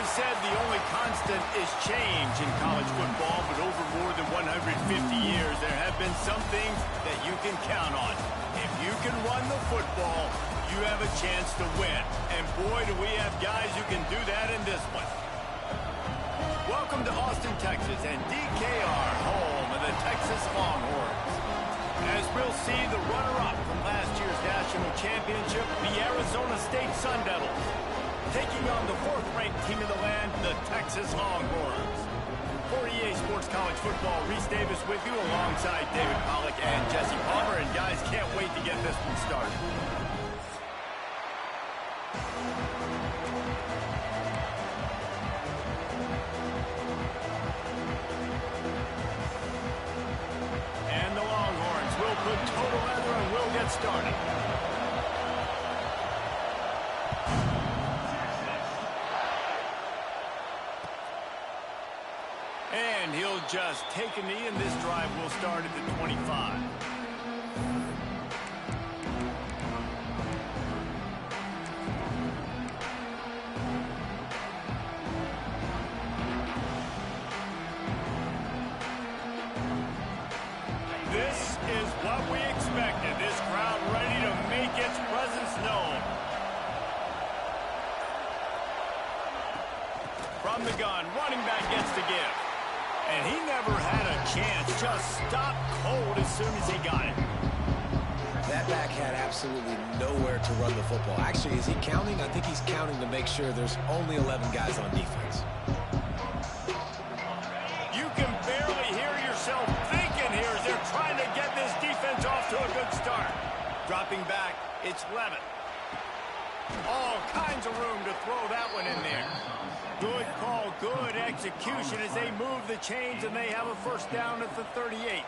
always said the only constant is change in college football, but over more than 150 years, there have been some things that you can count on. If you can run the football, you have a chance to win. And boy, do we have guys who can do that in this one. Welcome to Austin, Texas, and DKR, home of the Texas Longhorns. As we'll see, the runner-up from last year's national championship, the Arizona State Sun Devils, taking on the fourth-ranked team in the land, the Texas Longhorns. For EA Sports College Football, Reese Davis with you alongside David Pollack and Jesse Palmer. And guys, can't wait to get this one started. And the Longhorns will put total leather and will get started. And he'll just take a knee, and this drive will start at the 25. This is what we expected. This crowd ready to make its presence known. From the gun, running back gets to give. And he never had a chance, just stopped cold as soon as he got it. That back had absolutely nowhere to run the football. Actually, is he counting? I think he's counting to make sure there's only 11 guys on defense. You can barely hear yourself thinking here as they're trying to get this defense off to a good start. Dropping back, it's Levin. All kinds of room to throw that one in there. Good call, good execution as they move the chains, and they have a first down at the 38.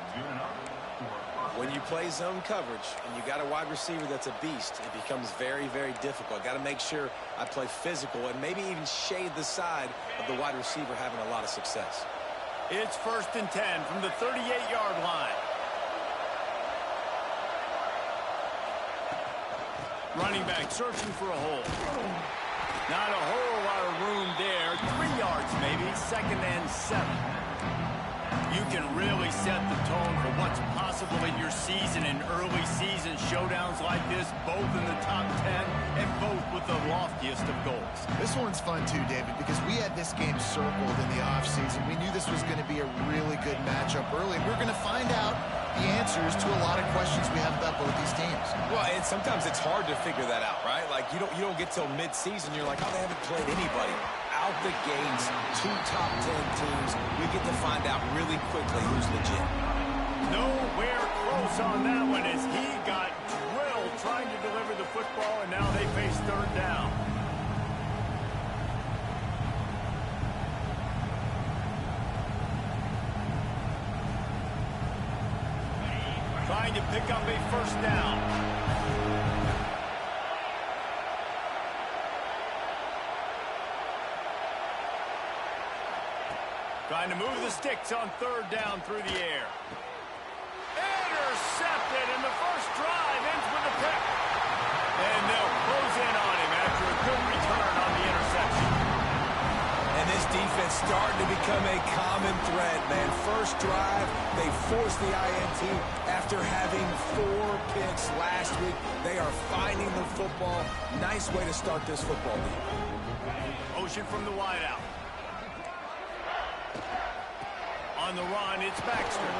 When you play zone coverage and you got a wide receiver that's a beast, it becomes very, very difficult. Got to make sure I play physical and maybe even shade the side of the wide receiver having a lot of success. It's 1st and 10 from the 38-yard line. Running back searching for a hole. Not a whole lot of room there. 3 yards maybe. 2nd and 7. You can really set the tone for what's possible in your season in early season showdowns like this, both in the top 10 and both with the loftiest of goals. This one's fun too, David, because we had this game circled in the offseason. We knew this was going to be a really good matchup early. We're going to find out the answers to a lot of questions we have about both these teams. Well, and sometimes it's hard to figure that out, right? Like you don't get till mid-season, you're like, oh, they haven't played anybody. Out the gates, 2 top 10 teams. We get to find out really quickly who's legit. Nowhere close on that one as he got drilled trying to deliver the football, and now they face 3rd down. Trying to pick up a first down. Trying to move the sticks on 3rd down through the air. Intercepted, and the first drive ends with a pick. And they'll close in on him after a good return on the interception. And this defense starting to become a common thread, man. First drive, they forced the INT after having 4 picks last week. They are finding the football. Nice way to start this football game. Motion from the wideout. On the run, it's Baxter.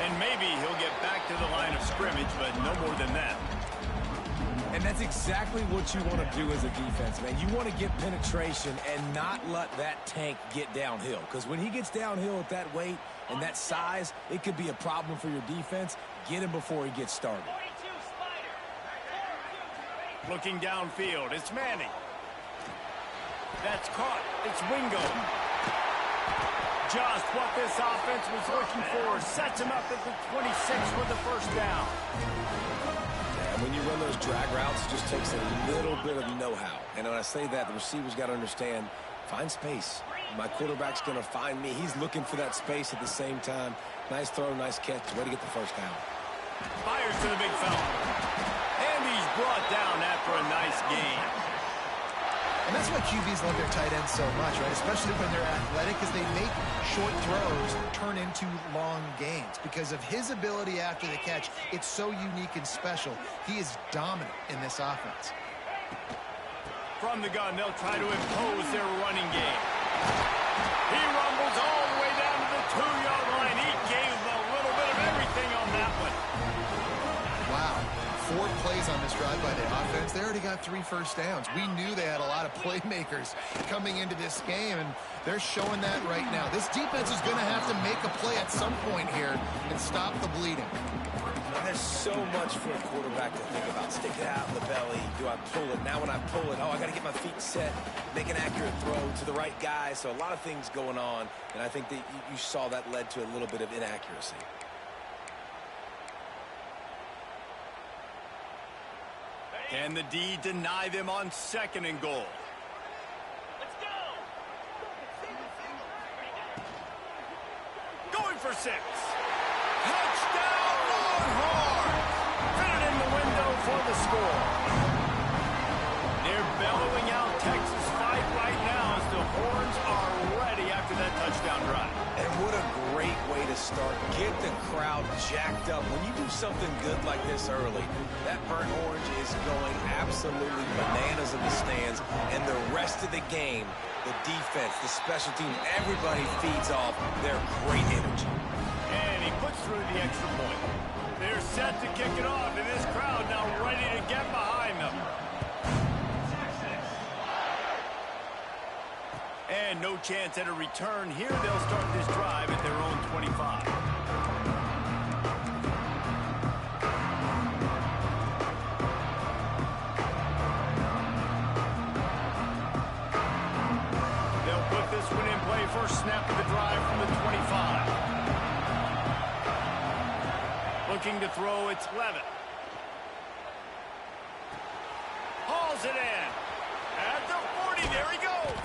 And maybe he'll get back to the line of scrimmage, but no more than that. And that's exactly what you want to do as a defense, man. You want to get penetration and not let that tank get downhill. Because when he gets downhill at that weight and that size, it could be a problem for your defense. Get him before he gets started. Looking downfield, it's Manning. That's caught. It's Wingo. Just what this offense was looking for. Sets him up at the 26 with the first down. And when you run those drag routes, it just takes a little bit of know-how. And when I say that, the receiver's got to understand, find space. My quarterback's going to find me. He's looking for that space at the same time. Nice throw, nice catch. Way to get the first down. Fires to the big fella. And he's brought down after a nice gain. And that's why QBs love their tight ends so much, right? Especially when they're athletic, because they make short throws turn into long gains. Because of his ability after the catch, it's so unique and special. He is dominant in this offense. From the gun, they'll try to impose their running game. He rumbles all the way down to the 2-yard line. He gave a little bit of everything on that one. Wow. 4 plays on this drive by the offense. They already got 3 first downs. We knew they had a lot of playmakers coming into this game, and they're showing that right now. This defense is going to have to make a play at some point here and stop the bleeding. There's so much for a quarterback to think about. Stick it out in the belly. Do I pull it? Now when I pull it, oh, I got to get my feet set, make an accurate throw to the right guy. So a lot of things going on, and I think that you saw that led to a little bit of inaccuracy. Can the D deny them on 2nd and goal? Let's go! Going for 6. Touchdown, Longhorns! Fit it in the window for the score. They're bellowing out Texas fight right now as the Horns are ready after that touchdown drive. And what a great way to start. Get the crowd jacked up. When you do something good like this early, that burnt orange is going absolutely bananas in the stands. And the rest of the game, the defense, the special team, everybody feeds off their great energy. And he puts through the extra point. They're set to kick it off, and this crowd now ready to get behind them. And no chance at a return here. They'll start this drive at their own 25. They'll put this one in play. First snap of the drive from the 25. Looking to throw, it's Levitt. Hauls it in. At the 40, there he goes.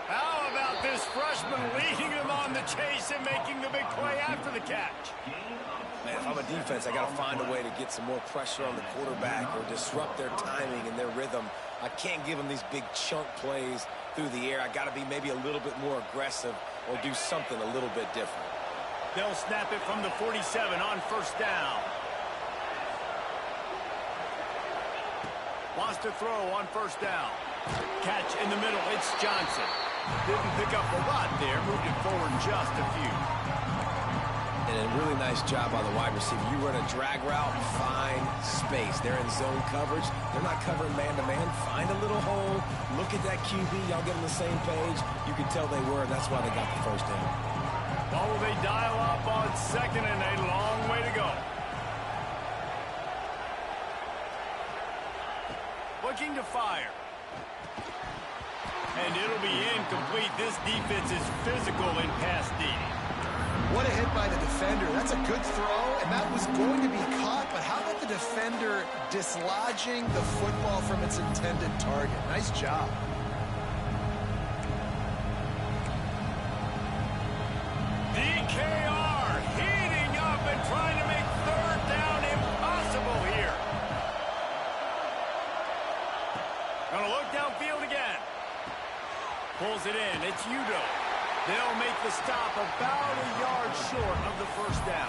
How about this freshman leading him on the chase and making the big play after the catch? Man, if I'm a defense, I got to find a way to get some more pressure on the quarterback or disrupt their timing and their rhythm. I can't give them these big chunk plays through the air. I got to be maybe a little bit more aggressive or do something a little bit different. They'll snap it from the 47 on first down. Wants to throw on first down. Catch in the middle, it's Johnson. Didn't pick up a lot there, moved it forward just a few. And a really nice job by the wide receiver. You run a drag route, find space. They're in zone coverage. They're not covering man-to-man. Find a little hole. Look at that QB. Y'all get on the same page. You can tell they were, and that's why they got the first down. Oh, they dial up on 2nd and a long way to go. Looking to fire. And it'll be incomplete. This defense is physical in pass D. What a hit by the defender. That's a good throw, and that was going to be caught, but how about the defender dislodging the football from its intended target? Nice job. DKR heating up and trying to make 3rd down impossible here. Gonna look downfield again. Pulls it in. It's Udo. They'll make the stop about a yard short of the first down.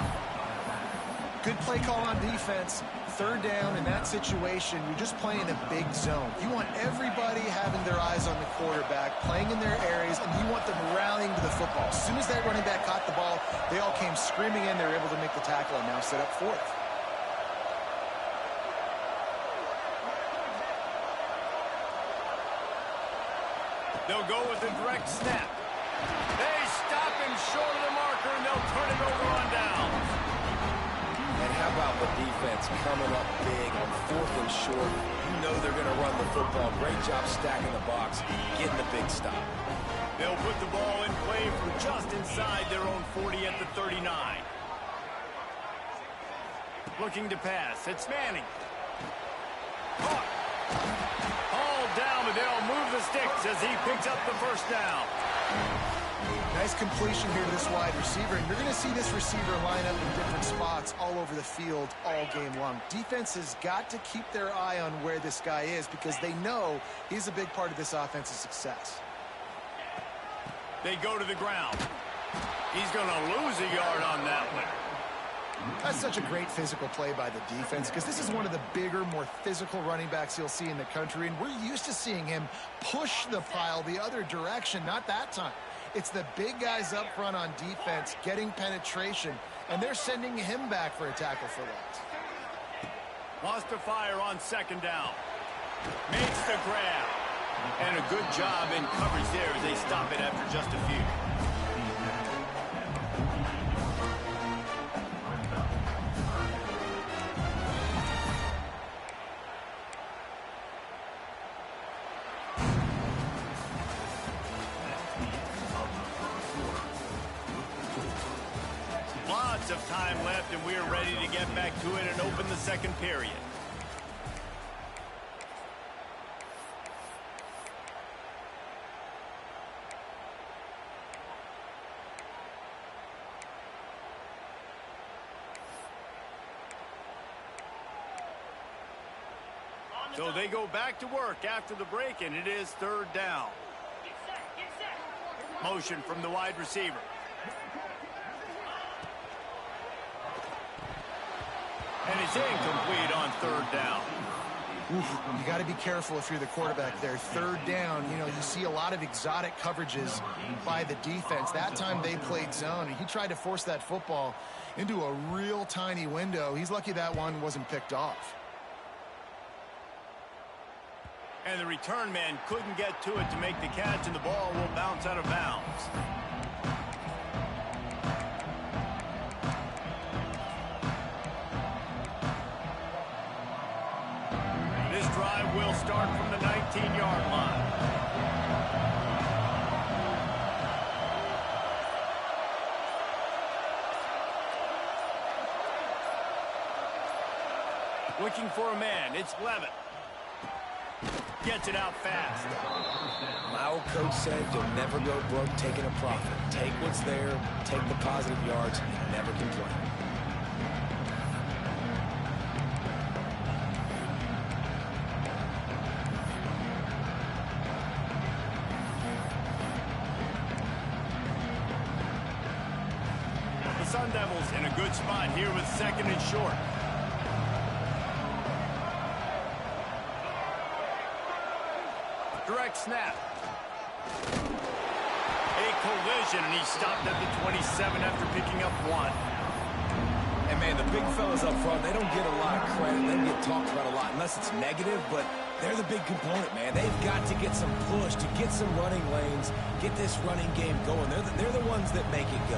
Good play call on defense. 3rd down in that situation, you're just playing a big zone. You want everybody having their eyes on the quarterback, playing in their areas, and you want them rallying to the football. As soon as that running back caught the ball, they all came screaming in. They were able to make the tackle and now set up 4th. They'll go with a direct snap. They stop him short of the marker, and they'll turn it over on downs. And how about the defense coming up big on 4th and short? You know they're going to run the football. Great job stacking the box, getting the big stop. They'll put the ball in play from just inside their own 40 at the 39. Looking to pass. It's Manning. Caught. All down, but they'll move the sticks as he picks up the first down. Nice completion here to this wide receiver, and you're going to see this receiver line up in different spots all over the field all game long. Defense has got to keep their eye on where this guy is because they know he's a big part of this offense's success. They go to the ground. He's going to lose a yard on that one. That's such a great physical play by the defense because this is one of the bigger, more physical running backs you'll see in the country, and we're used to seeing him push the pile the other direction. Not that time. It's the big guys up front on defense getting penetration, and they're sending him back for a tackle for loss. Wants to fire on second down. Makes the grab. And a good job in coverage there as they stop it after just a few. Lots of time left, and we're ready to get back to it and open the second period. So they go back to work after the break, and it is third down. Motion from the wide receiver. And it's incomplete on third down. You got to be careful if you're the quarterback there. Third down, you know, you see a lot of exotic coverages by the defense. That time they played zone, and he tried to force that football into a real tiny window. He's lucky that one wasn't picked off. And the return man couldn't get to it to make the catch, and the ball will bounce out of bounds. This drive will start from the 19-yard line. Looking for a man. It's Levitt. Gets it out fast. My old coach said you'll never go broke taking a profit. Take what's there, take the positive yards, and never complain. The Sun Devils in a good spot here with second and short. Direct snap. A collision, and he stopped at the 27 after picking up one. And, man, the big fellas up front, they don't get a lot of credit. They don't get talked about a lot unless it's negative, but they're the big component, man. They've got to get some push, to get some running lanes, get this running game going. They're the ones that make it go.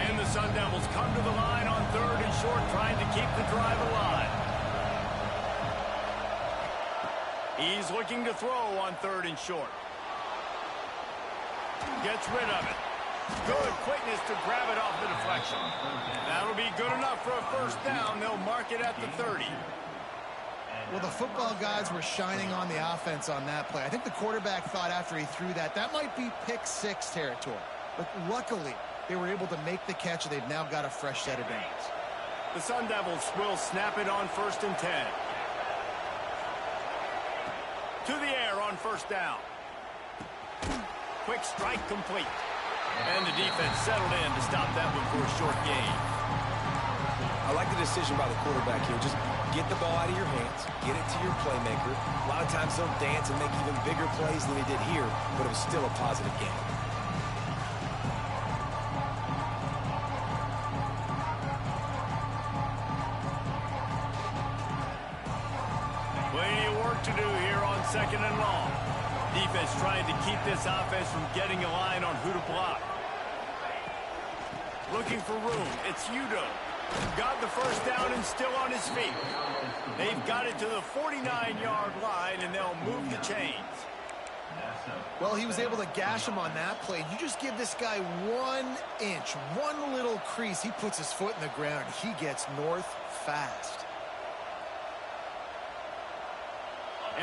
And the Sun Devils come to the line on third and short, trying to keep the drive alive. He's looking to throw on third and short. Gets rid of it. Good quickness to grab it off the deflection. That'll be good enough for a first down. They'll mark it at the 30. Well, the football guys were shining on the offense on that play. I think the quarterback thought after he threw that might be pick six territory. But luckily, they were able to make the catch, and they've now got a fresh set of downs. The Sun Devils will snap it on 1st and 10. To the air on first down. Quick strike complete. And the defense settled in to stop that one for a short gain. I like the decision by the quarterback here. Just get the ball out of your hands, get it to your playmaker. A lot of times they'll dance and make even bigger plays than he did here, but it was still a positive game. Plenty of work to do here on second and long. Defense trying to keep this offense from getting a line on who to block. Looking for room. It's Udo. Got the first down and still on his feet. They've got it to the 49-yard line, and they'll move the chains. Well, he was able to gash him on that play. You just give this guy 1 inch, one little crease. He puts his foot in the ground. He gets north fast.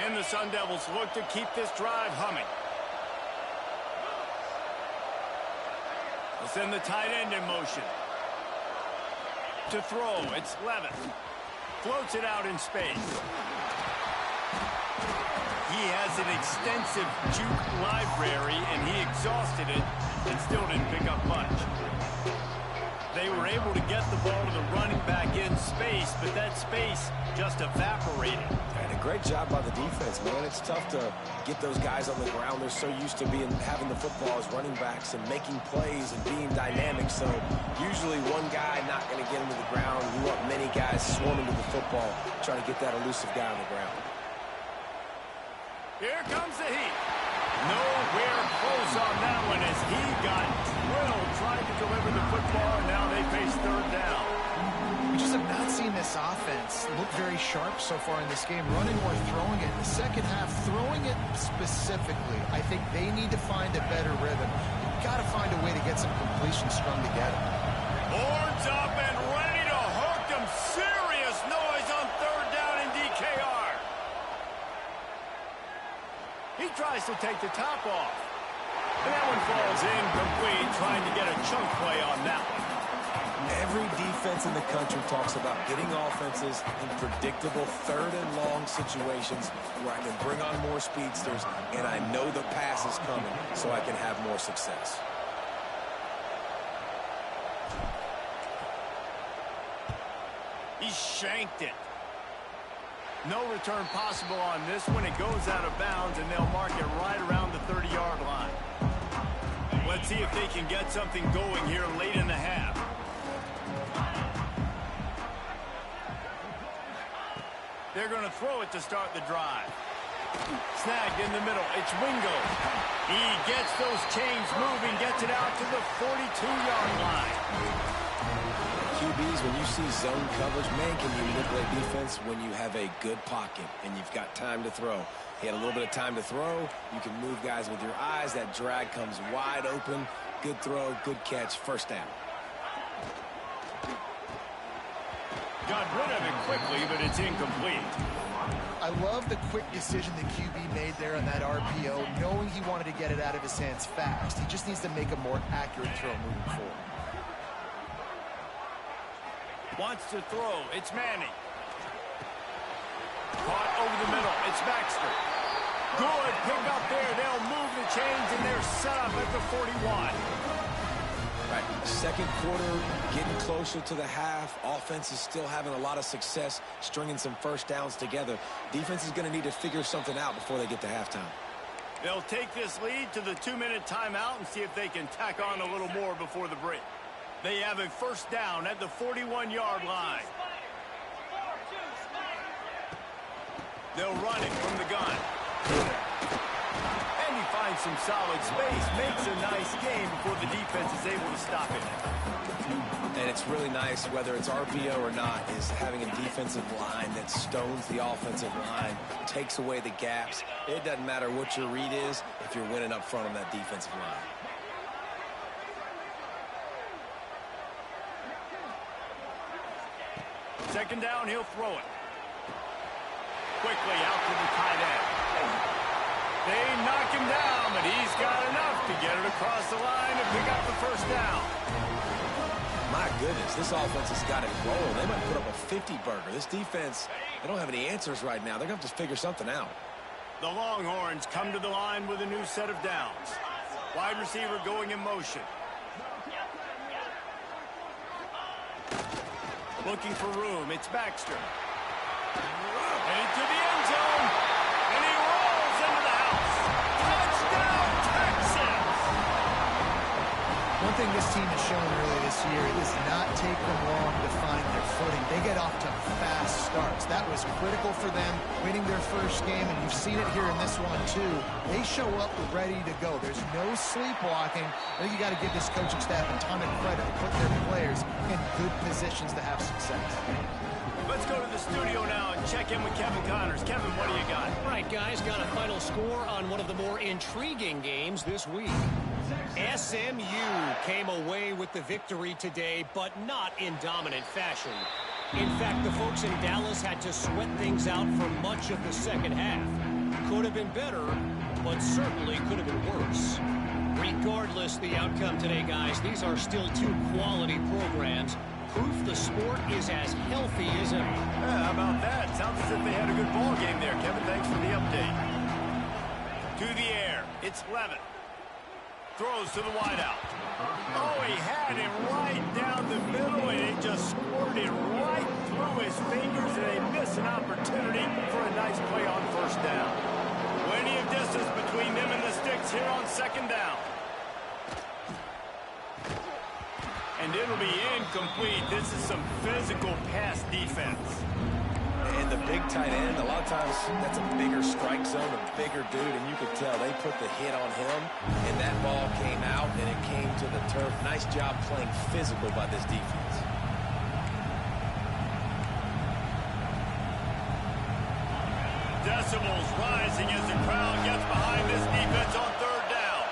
And the Sun Devils look to keep this drive humming. They'll send the tight end in motion. To throw, it's Levis. Floats it out in space. He has an extensive juke library, and he exhausted it and still didn't pick up much. They were able to get the ball to the running back in space, but that space just evaporated. And a great job by the defense, man. It's tough to get those guys on the ground. They're so used to having the football as running backs and making plays and being dynamic. So usually one guy not going to get him to the ground. You want many guys swarming to the football, trying to get that elusive guy on the ground. Here comes the heat. Nowhere close on that one as he got drilled trying to deliver the football, and now they face third down. We just have not seen this offense look very sharp so far in this game, running or throwing it. In the second half, throwing it specifically, I think they need to find a better rhythm. You've got to find a way to get some completions strung together. Horns up and ready to hook them. Serious noise on third down in DKR. He tries to take the top off. And that one falls incomplete, trying to get a chunk play on that one. Every defense in the country talks about getting offenses in predictable third and long situations where I can bring on more speedsters and I know the pass is coming so I can have more success. He shanked it. No return possible on this one. It goes out of bounds, and they'll mark it right around the 30-yard line. Let's see if they can get something going here late in the half. They're going to throw it to start the drive. Snagged in the middle. It's Wingo. He gets those chains moving, gets it out to the 42-yard line. QBs, when you see zone coverage, man, can you manipulate defense when you have a good pocket and you've got time to throw. He had a little bit of time to throw. You can move guys with your eyes. That drag comes wide open. Good throw, good catch, first down. Got rid of it quickly, but it's incomplete. I love the quick decision the QB made there on that RPO, knowing he wanted to get it out of his hands fast. He just needs to make a more accurate throw moving forward. Wants to throw. It's Manning. Caught over the middle. It's Baxter. Good pick up there. They'll move the chains, and they're set up at the 41. Right. Second quarter, getting closer to the half. Offense is still having a lot of success stringing some first downs together. Defense is going to need to figure something out before they get to halftime. They'll take this lead to the 2-minute timeout and see if they can tack on a little more before the break. They have a first down at the 41-yard line. They'll run it from the gun. And he finds some solid space, makes a nice game before the defense is able to stop it. And it's really nice, whether it's RPO or not, is having a defensive line that stones the offensive line, takes away the gaps. It doesn't matter what your read is if you're winning up front on that defensive line. Second down, he'll throw it. Quickly out to the tight end. They knock him down, but he's got enough to get it across the line and pick up the first down. My goodness, this offense has got it rolling. They might put up a 50-burger. This defense, they don't have any answers right now. They're going to have to figure something out. The Longhorns come to the line with a new set of downs. Wide receiver going in motion. Looking for room. It's Baxter. And into the end zone. And he rolls into the house. Touchdown, Texas! One thing this team has shown early this year, it does not take them long to find their footing. They get off to fast starts. That was critical for them, winning their first game, and you've seen it here in this one too. They show up ready to go. There's no sleepwalking. I think you got to give this coaching staff a ton of credit to put their players in good positions to have success. Let's go to the studio now and check in with Kevin Connors. Kevin, what do you got? All right, guys, got a final score on one of the more intriguing games this week. SMU came away with the victory today, but not in dominant fashion. In fact, the folks in Dallas had to sweat things out for much of the second half. Could have been better, but certainly could have been worse. Regardless the outcome today, guys, these are still two quality programs. Proof the sport is as healthy as ever. Yeah, how about that? Sounds as if they had a good ball game there, Kevin. Thanks for the update. To the air. It's Levitt. Throws to the wideout. Oh, he had him right down the middle, and it just squirted right through his fingers, and they miss an opportunity for a nice play on first down. Plenty of distance between them and the sticks here on second down. And it'll be incomplete. This is some physical pass defense. And the big tight end, a lot of times that's a bigger strike zone, a bigger dude, and you could tell they put the hit on him, and that ball came out, and it came to the turf. Nice job playing physical by this defense. Decibels rising as the crowd gets behind this defense on third down.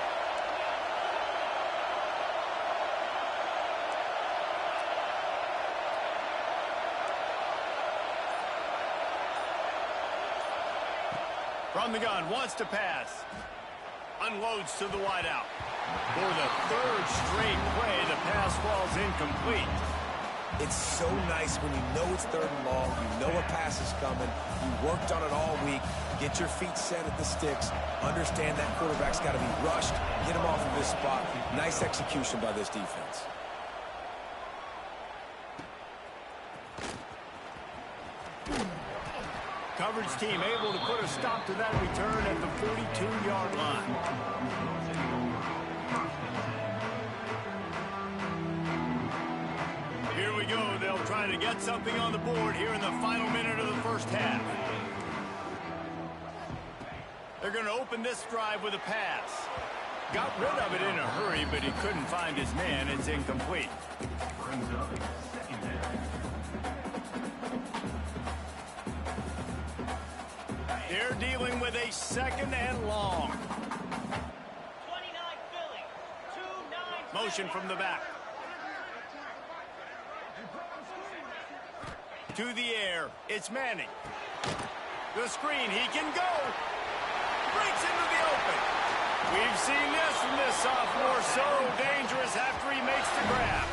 From the gun, wants to pass. Unloads to the wideout. For the third straight play, the pass falls incomplete. It's so nice when you know it's third and long, you know a pass is coming, you worked on it all week, get your feet set at the sticks, understand that quarterback's got to be rushed, get him off of his spot. Nice execution by this defense. Coverage team able to put a stop to that return at the 42-yard line. Here we go. They'll try to get something on the board here in the final minute of the first half. They're going to open this drive with a pass. Got rid of it in a hurry, but he couldn't find his man. It's incomplete. They're dealing with a second and long. 29 Philly. 2-9. Motion from the back. To the air. It's Manning. The screen. He can go. Breaks into the open. We've seen this from this sophomore. So dangerous after he makes the grab.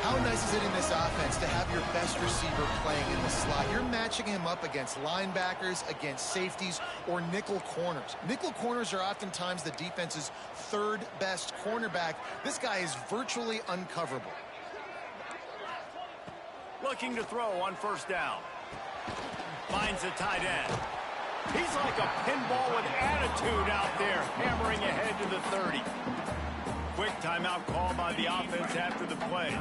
How nice is it in this offense to have your best receiver playing in the slot? You're matching him up against linebackers, against safeties, or nickel corners. Nickel corners are oftentimes the defense's third best cornerback. This guy is virtually uncoverable. Looking to throw on first down. Finds a tight end. He's like a pinball with attitude out there, hammering ahead to the 30. Quick timeout call by the offense after the play.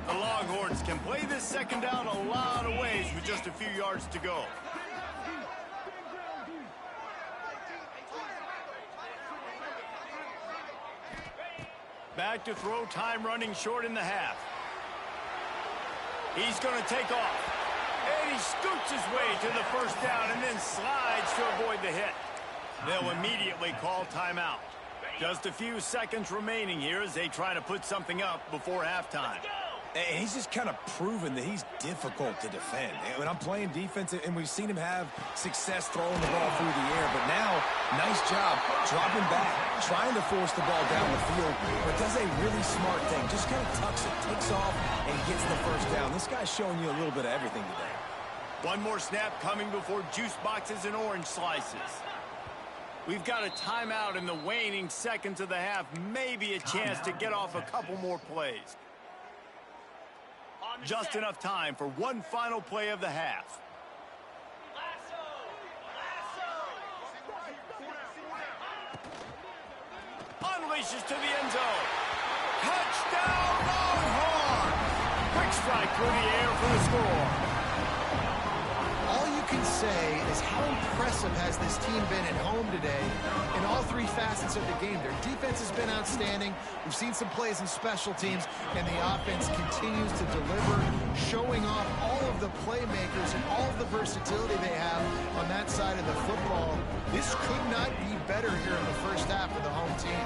The Longhorns can play this second down a lot of ways with just a few yards to go. Back to throw, time running short in the half. He's going to take off. And he scoots his way to the first down and then slides to avoid the hit. They'll immediately call timeout. Just a few seconds remaining here as they try to put something up before halftime. And he's just kind of proven that he's difficult to defend. And when I'm playing defense, and we've seen him have success throwing the ball through the air, but now, nice job dropping back, trying to force the ball down the field, but does a really smart thing. Just kind of tucks it, takes off, and gets the first down. This guy's showing you a little bit of everything today. One more snap coming before juice boxes and orange slices. We've got a timeout in the waning seconds of the half. Maybe a chance to get off a couple more plays. Just enough time for one final play of the half. Unleashes to the end zone. Touchdown, Longhorns! Quick strike through the air for the score. All you can say is how impressive has this team been at home today in all three facets of the game. Their defense has been outstanding. We've seen some plays in special teams, and the offense continues to deliver, showing off all of the playmakers and all of the versatility they have on that side of the football. This could not be better here in the first half for the home team.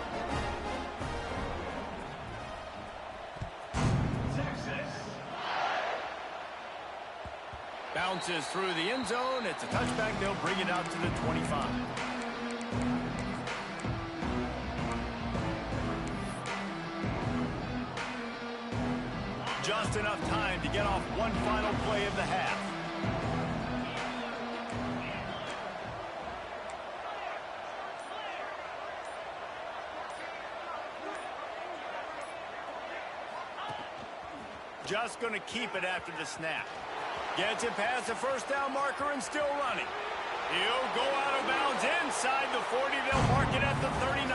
Bounces through the end zone. It's a touchback. They'll bring it out to the 25. Just enough time to get off one final play of the half. Just going to keep it after the snap. Gets it past the first down marker and still running. He'll go out of bounds inside the 40. They'll mark it at the 39.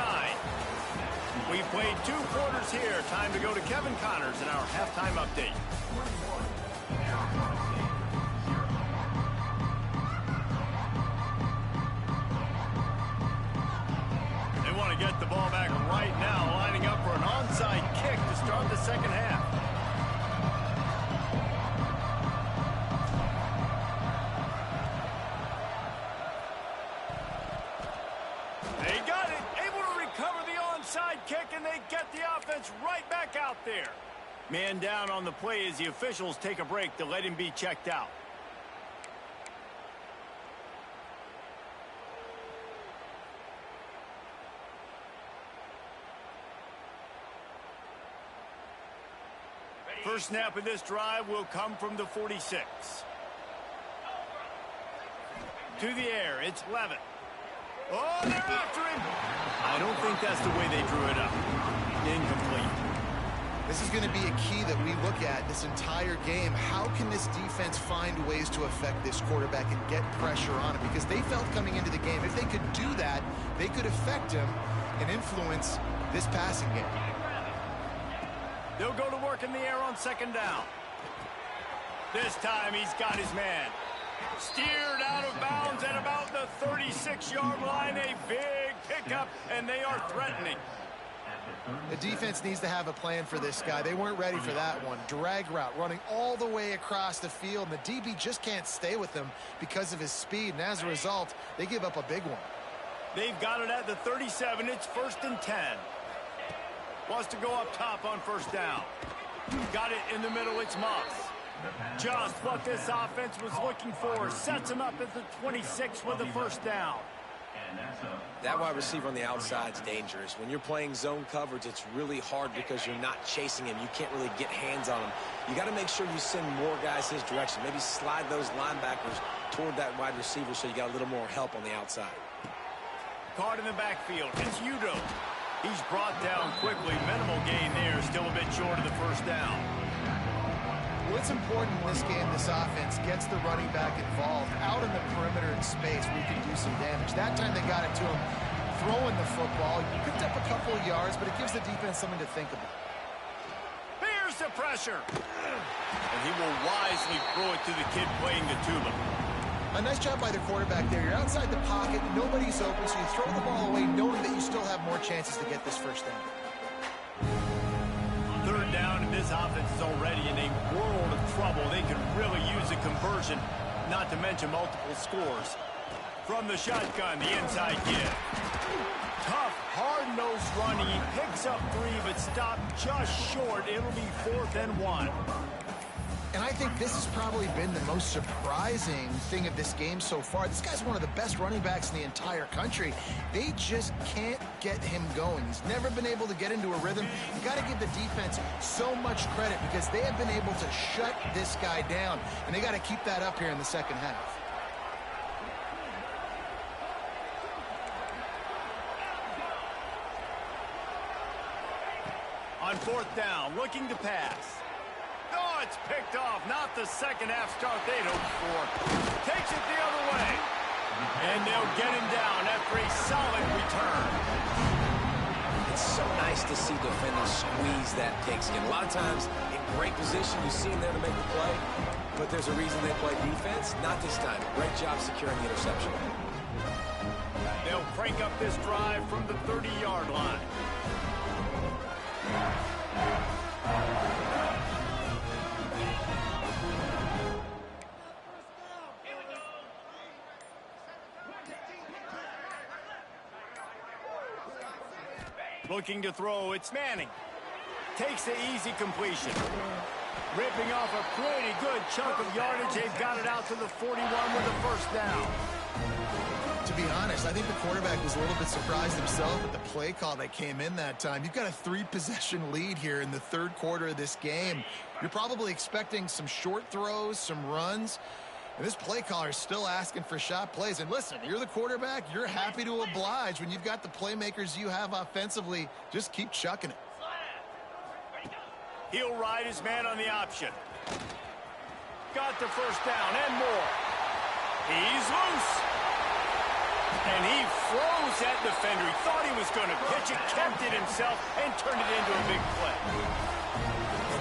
We've played 2 quarters here. Time to go to Kevin Connors in our halftime update. They want to get the ball back right now, lining up for an onside kick to start the second half. They got it, able to recover the onside kick, and they get the offense right back out there. Man down on the play as the officials take a break to let him be checked out. First snap of this drive will come from the 46. To the air, it's Levitt. Oh, they're after him. I don't think that's the way they drew it up. Incomplete. This is going to be a key that we look at this entire game. How can this defense find ways to affect this quarterback and get pressure on him? Because they felt coming into the game, if they could do that, they could affect him and influence this passing game. They'll go to work in the air on second down. This time he's got his man. Steered out of bounds at about the 36-yard line. A big pickup, and they are threatening. The defense needs to have a plan for this guy. They weren't ready for that one. Drag route, running all the way across the field, and the DB just can't stay with him because of his speed, and as a result, they give up a big one. They've got it at the 37. It's 1st and 10. Wants to go up top on first down. Got it in the middle. It's Moss. Just what this offense was looking for. Sets him up at the 26 with the first down. That wide receiver on the outside is dangerous. When you're playing zone coverage, it's really hard because you're not chasing him. You can't really get hands on him. You got to make sure you send more guys his direction. Maybe slide those linebackers toward that wide receiver so you got a little more help on the outside. Caught in the backfield. It's Udo. He's brought down quickly. Minimal gain there. Still a bit short of the first down. Well, it's important in this game this offense gets the running back involved out in the perimeter in space where you can do some damage. That time they got it to him throwing the football. You picked up a couple of yards, but it gives the defense something to think about. Here's the pressure. And he will wisely throw it to the kid playing the tuba. A nice job by the quarterback there. You're outside the pocket, nobody's open, so you throw the ball away knowing that you still have more chances to get this first down. Third down, and this offense is already in a world of trouble. They could really use a conversion, not to mention multiple scores. From the shotgun, the inside give. Tough, hard-nosed running. He picks up 3, but stopped just short. It'll be 4th and 1. And I think this has probably been the most surprising thing of this game so far. This guy's one of the best running backs in the entire country. They just can't get him going. He's never been able to get into a rhythm. You got to give the defense so much credit because they have been able to shut this guy down. And they got to keep that up here in the second half. On 4th down, looking to pass. Oh, it's picked off. Not the second half start they'd hoped for. Takes it the other way. And they'll get him down after a solid return. It's so nice to see defenders squeeze that pigskin. A lot of times, in great position, you see him there to make the play. But there's a reason they play defense. Not this time. Great job securing the interception. They'll crank up this drive from the 30-yard line. Looking to throw, it's Manning. Takes the easy completion. Ripping off a pretty good chunk of yardage. They've got it out to the 41 with the first down. To be honest, I think the quarterback was a little bit surprised himself at the play call that came in that time. You've got a 3-possession lead here in the third quarter of this game. You're probably expecting some short throws, some runs. And this play caller is still asking for shot plays. And listen, you're the quarterback. You're happy to oblige when you've got the playmakers you have offensively. Just keep chucking it. He'll ride his man on the option. Got the first down and more. He's loose. And he froze that defender. He thought he was going to pitch it, kept it himself, and turned it into a big play.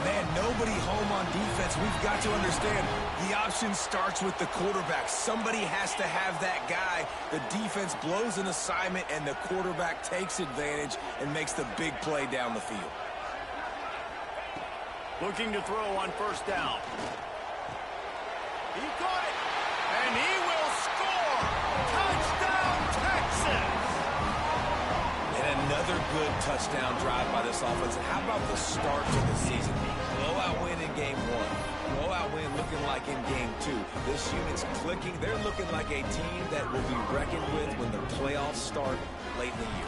Man, nobody home on defense. We've got to understand the option starts with the quarterback. Somebody has to have that guy. The defense blows an assignment, and the quarterback takes advantage and makes the big play down the field. Looking to throw on first down. He caught it, and he will score. Touchdown, Texas! And another good touchdown drive by this offense. And how about the start to the season? Blowout win in game one. Blowout win looking like in game two. This unit's clicking. They're looking like a team that will be reckoned with when the playoffs start late in the year.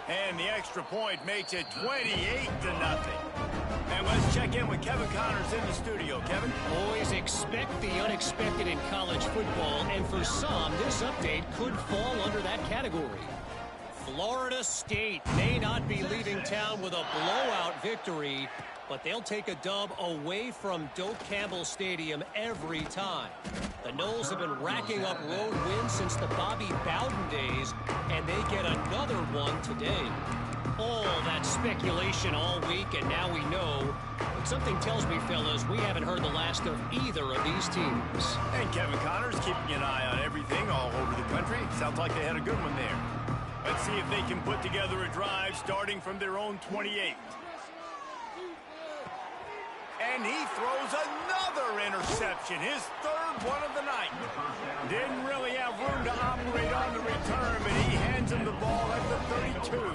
And the extra point makes it 28-0. And let's check in with Kevin Connors in the studio. Kevin? Always expect the unexpected in college football, and for some, this update could fall under that category. Florida State may not be leaving town with a blowout victory, but they'll take a dub away from Doak Campbell Stadium every time. The Noles have been racking up road wins since the Bobby Bowden days, and they get another one today. All that speculation all week, and now we know. But something tells me, fellas, we haven't heard the last of either of these teams. And Kevin Connors keeping an eye on everything all over the country. Sounds like they had a good one there. Let's see if they can put together a drive starting from their own 28. And he throws another interception, his third one of the night. Didn't really have room to operate on the return, but he hands him the ball at the 32.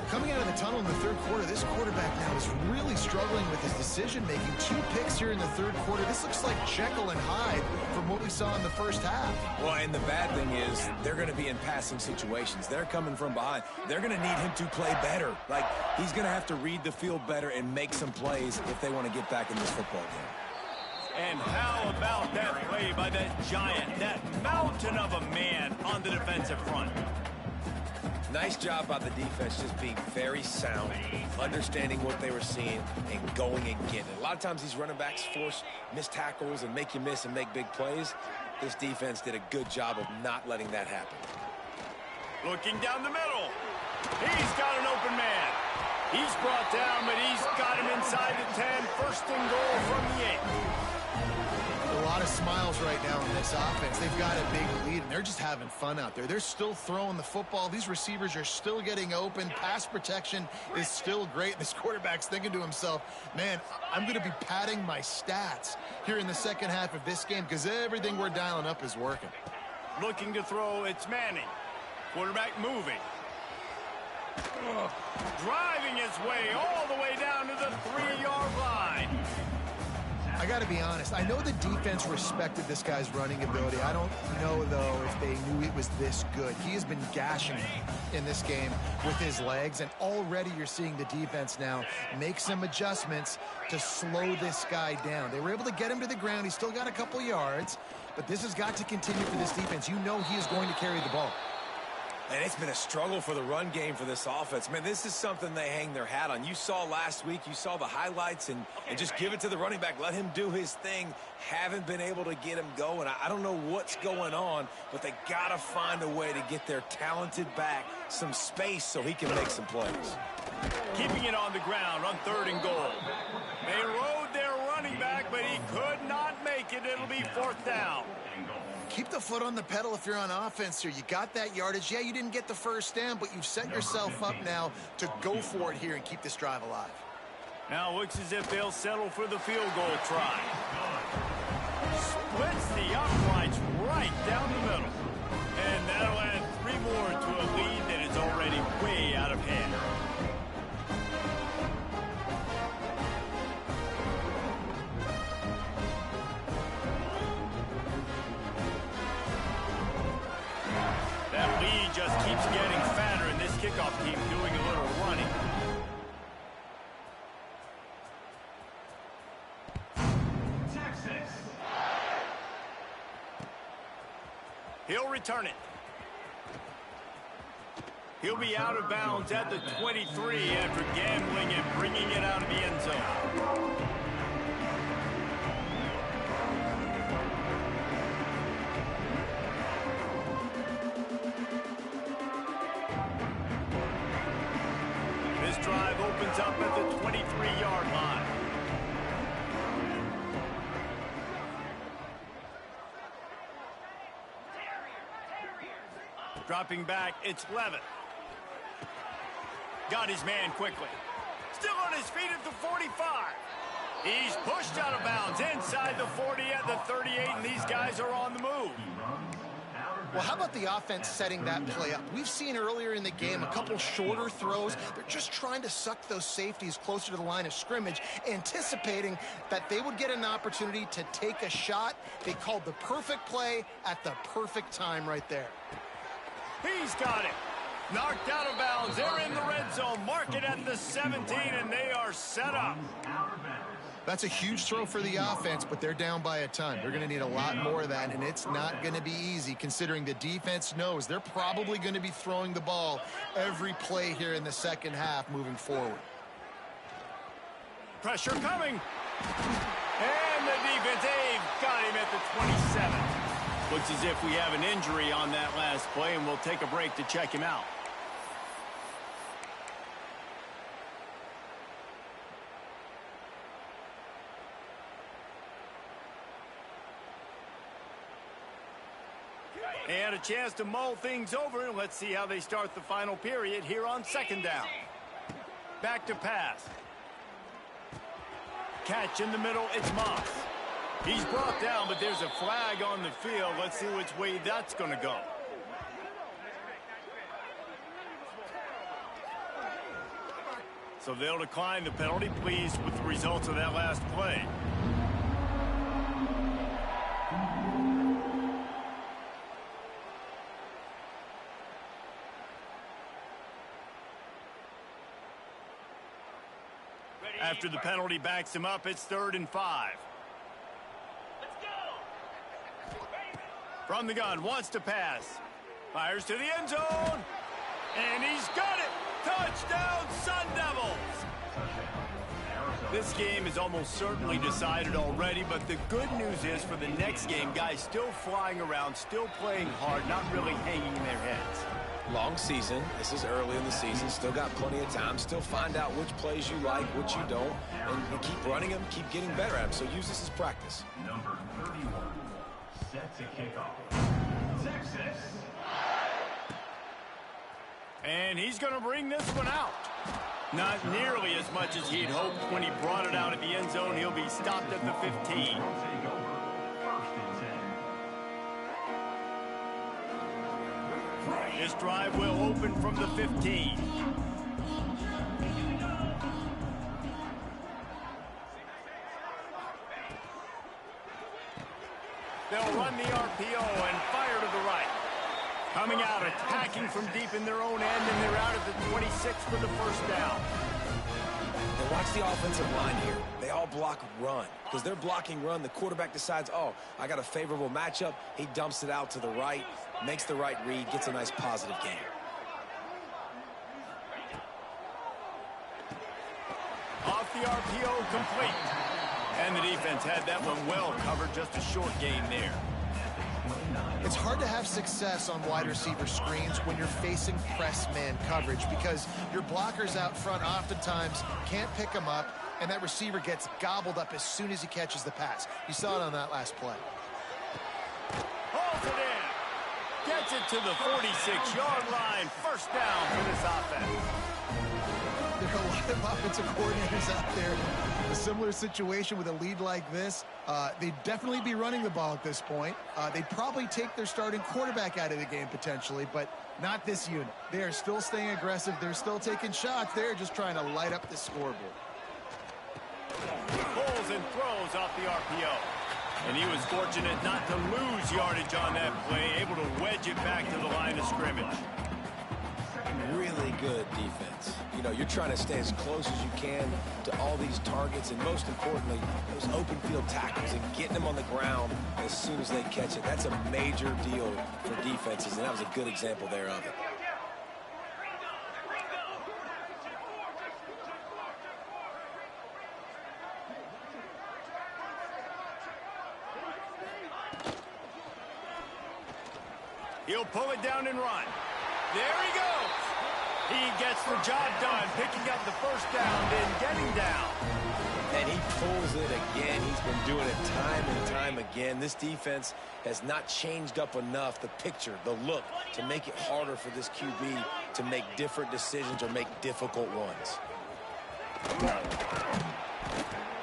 Coming out of the tunnel in the third quarter, this quarterback now is really struggling with his decision-making. 2 picks here in the third quarter. This looks like Jekyll and Hyde from what we saw in the first half. Well, and the bad thing is they're going to be in passing situations. They're coming from behind. They're going to need him to play better. Like, he's going to have to read the field better and make some plays if they want to get back in this football game. And how about that play by that giant, that mountain of a man on the defensive front? Nice job by the defense, just being very sound, understanding what they were seeing, and going and getting it. A lot of times these running backs force missed tackles and make you miss and make big plays. This defense did a good job of not letting that happen. Looking down the middle. He's got an open man. He's brought down, but he's got him inside the 10. First and goal from the 8. A lot of smiles right now in this offense. They've got a big lead, and they're just having fun out there. They're still throwing the football. These receivers are still getting open. Pass protection is still great. This quarterback's thinking to himself, man, I'm going to be padding my stats here in the second half of this game because everything we're dialing up is working. Looking to throw, it's Manning. Quarterback moving. Driving his way all the way down to the 3-yard line. I got to be honest. I know the defense respected this guy's running ability. I don't know, though, if they knew it was this good. He has been gashing in this game with his legs, and already you're seeing the defense now make some adjustments to slow this guy down. They were able to get him to the ground. He's still got a couple yards, but this has got to continue for this defense. You know he is going to carry the ball. And it's been a struggle for the run game for this offense. Man, this is something they hang their hat on. You saw last week, you saw the highlights, and just give it to the running back. Let him do his thing. Haven't been able to get him going. I don't know what's going on, but they got to find a way to get their talented back some space so he can make some plays. Keeping it on the ground on 3rd and goal. They rode their running back, but he could not make it. It'll be 4th down. Keep the foot on the pedal if you're on offense here. You got that yardage. Yeah, you didn't get the first down, but you've set yourself up now to go for it here and keep this drive alive. Now looks as if they'll settle for the field goal try. Splits the uprights right down the middle. And that'll add 3 more to a lead that is already way out of hand. He'll return it. He'll be out of bounds at the 23 after gambling and bringing it out of the end zone. This drive opens up at the 23-yard line. Dropping back, it's Levitt. Got his man quickly. Still on his feet at the 45. He's pushed out of bounds inside the 40 at the 38, and these guys are on the move. Well, how about the offense setting that play up? We've seen earlier in the game a couple shorter throws. They're just trying to suck those safeties closer to the line of scrimmage, anticipating that they would get an opportunity to take a shot. They called the perfect play at the perfect time right there. He's got it. Knocked out of bounds. They're in the red zone. Mark it at the 17, and they are set up. That's a huge throw for the offense, but they're down by a ton. They're going to need a lot more of that, and it's not going to be easy considering the defense knows they're probably going to be throwing the ball every play here in the second half moving forward. Pressure coming. And the defense, they've got him at the 27. Looks as if we have an injury on that last play, and we'll take a break to check him out. And a chance to mull things over, and let's see how they start the final period here on second down. Back to pass. Catch in the middle, it's Moss. He's brought down, but there's a flag on the field. Let's see which way that's going to go. So they'll decline the penalty, pleased with the results of that last play. After the penalty backs him up, it's 3rd and 5. From the gun, wants to pass. Fires to the end zone. And he's got it. Touchdown, Sun Devils. This game is almost certainly decided already, but the good news is for the next game, guys still flying around, still playing hard, not really hanging their heads. Long season. This is early in the season. Still got plenty of time. Still find out which plays you like, which you don't, and keep running them, keep getting better at them. So use this as practice. Number 31, set to kick off. Texas. And he's going to bring this one out. Not nearly as much as he'd hoped when he brought it out of the end zone. He'll be stopped at the 15. This drive will open from the 15. They'll run the RPO and fire to the right. Coming out, attacking from deep in their own end, and they're out at the 26 for the first down. And watch the offensive line here. They all block run. Because they're blocking run, the quarterback decides, oh, I got a favorable matchup. He dumps it out to the right, makes the right read, gets a nice positive gain. Off the RPO, complete. And the defense had that one well covered, just a short gain there. It's hard to have success on wide receiver screens when you're facing press man coverage because your blockers out front oftentimes can't pick them up, and that receiver gets gobbled up as soon as he catches the pass. You saw it on that last play. Holds it in. Gets it to the 46-yard line. First down for this offense. There are a lot of offensive coordinators out there. A similar situation with a lead like this, they'd definitely be running the ball at this point. They'd probably take their starting quarterback out of the game potentially, but not this unit. They are still staying aggressive. They're still taking shots. They're just trying to light up the scoreboard. Pulls and throws off the RPO. And he was fortunate not to lose yardage on that play, able to wedge it back to the line of scrimmage. Really good defense. You know, you're trying to stay as close as you can to all these targets, and most importantly, those open field tackles and getting them on the ground as soon as they catch it. That's a major deal for defenses, and that was a good example there of it. He'll pull it down and run. There he goes. He gets the job done, picking up the first down and getting down. And he pulls it again. He's been doing it time and time again. This defense has not changed up enough the picture, the look, to make it harder for this QB to make different decisions or make difficult ones.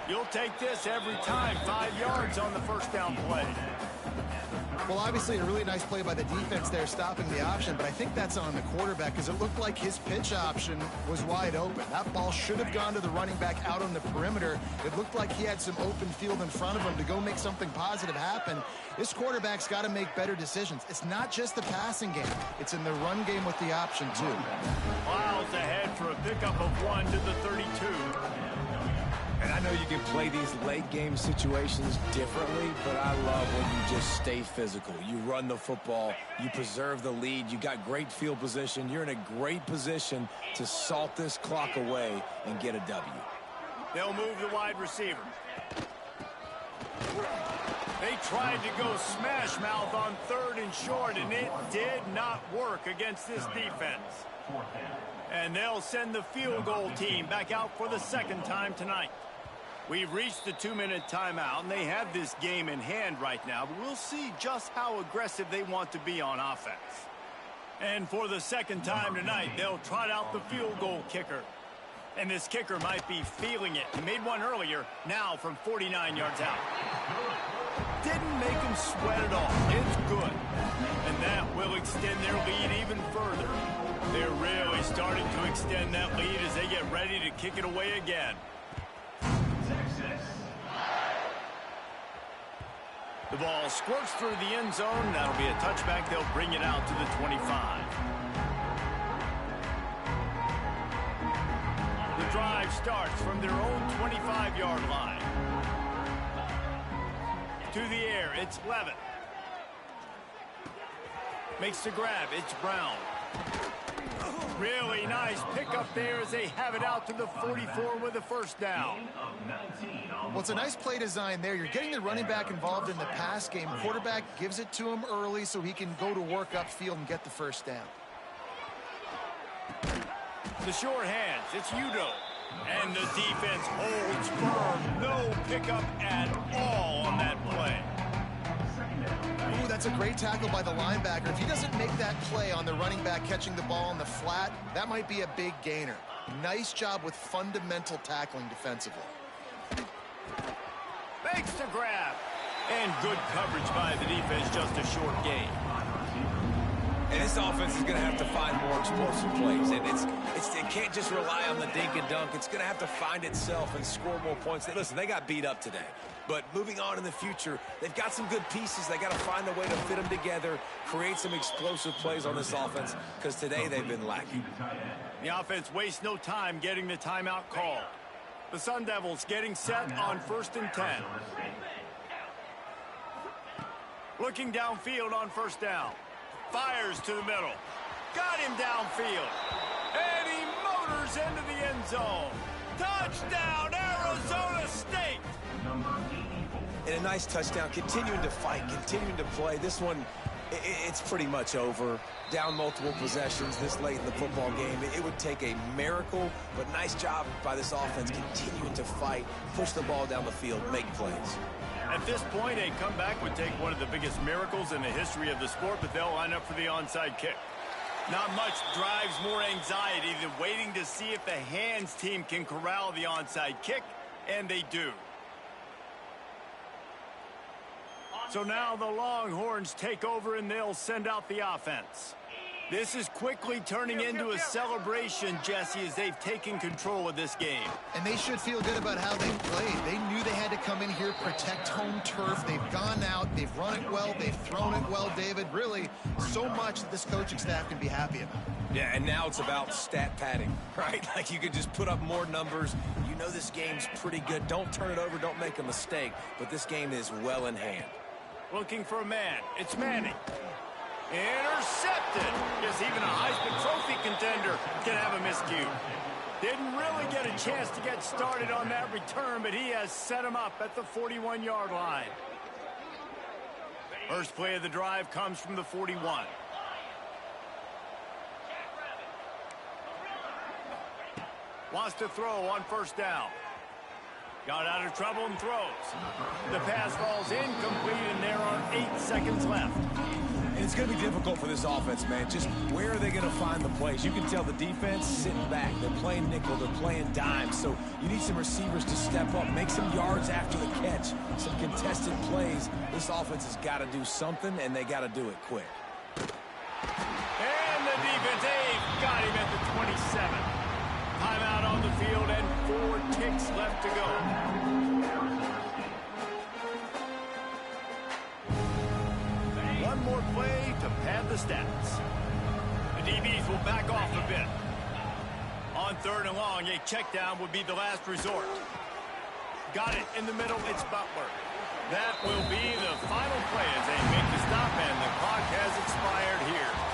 You'll take this every time. 5 yards on the first down play. Well, obviously a really nice play by the defense there, stopping the option, but I think that's on the quarterback because it looked like his pitch option was wide open. That ball should have gone to the running back out on the perimeter. It looked like he had some open field in front of him to go make something positive happen. This quarterback's got to make better decisions. It's not just the passing game. It's in the run game with the option, too. Miles ahead for a pickup of 1 to the 32. And I know you can play these late game situations differently, but I love when you just stay physical. You run the football, you preserve the lead, you got great field position. You're in a great position to salt this clock away and get a W. They'll move the wide receiver. They tried to go smash mouth on 3rd and short, and it did not work against this defense. And they'll send the field goal team back out for the second time tonight. We've reached the 2-minute timeout, and they have this game in hand right now, but we'll see just how aggressive they want to be on offense. And for the second time tonight, they'll trot out the field goal kicker. And this kicker might be feeling it. He made one earlier, now from 49 yards out. Didn't make him sweat at all. It's good. And that will extend their lead even further. They're really starting to extend that lead as they get ready to kick it away again. The ball squirts through the end zone. That'll be a touchback. They'll bring it out to the 25. The drive starts from their own 25-yard line. To the air, it's Levitt. Makes the grab, it's Brown. Really nice pickup there as they have it out to the 44 with a first down. Well, it's a nice play design there. You're getting the running back involved in the pass game. Quarterback gives it to him early so he can go to work upfield and get the first down. The short hands, it's Udo. And the defense holds firm. No pickup at all on that play. Ooh, that's a great tackle by the linebacker. If he doesn't make that play on the running back catching the ball on the flat, that might be a big gainer. Nice job with fundamental tackling defensively. Makes the grab. And good coverage by the defense, just a short gain. And this offense is going to have to find more explosive plays. And it can't just rely on the dink and dunk. It's going to have to find itself and score more points. Listen, they got beat up today. But moving on in the future, they've got some good pieces. They got to find a way to fit them together, create some explosive plays on this offense, because today they've been lacking. The offense wastes no time getting the timeout call. The Sun Devils getting set on 1st and 10. Looking downfield on first down. Fires to the middle. Got him downfield. And he motors into the end zone. Touchdown, Arizona State. And a nice touchdown, continuing to fight, continuing to play. This one, it's pretty much over. Down multiple possessions this late in the football game. It would take a miracle, but nice job by this offense continuing to fight, push the ball down the field, make plays. At this point, a comeback would take one of the biggest miracles in the history of the sport, but they'll line up for the onside kick. Not much drives more anxiety than waiting to see if the hands team can corral the onside kick, and they do. So now the Longhorns take over and they'll send out the offense. This is quickly turning into a celebration, Jesse, as they've taken control of this game. And they should feel good about how they played. They knew they had to come in here, protect home turf. They've gone out, they've run it well, they've thrown it well, David. Really, so much that this coaching staff can be happy about. Yeah, and now it's about stat padding, right? Like you could just put up more numbers. You know this game's pretty good. Don't turn it over, don't make a mistake. But this game is well in hand. Looking for a man. It's Manning. Intercepted. Yes, even a Heisman Trophy contender can have a miscue. Didn't really get a chance to get started on that return, but he has set him up at the 41-yard line. First play of the drive comes from the 41. Wants to throw on first down. Got out of trouble and throws. The pass falls incomplete, and there are 8 seconds left. And it's going to be difficult for this offense, man. Just where are they going to find the plays? You can tell the defense sitting back. They're playing nickel. They're playing dime. So you need some receivers to step up, make some yards after the catch, some contested plays. This offense has got to do something, and they got to do it quick. And the defense, they've got him at the 27. Timeout on the field and 4 ticks left to go. One more play to pad the stats. The DBs will back off a bit. On 3rd and long, a check down would be the last resort. Got it in the middle, it's Butler. That will be the final play as they make the stop, and the clock has expired here.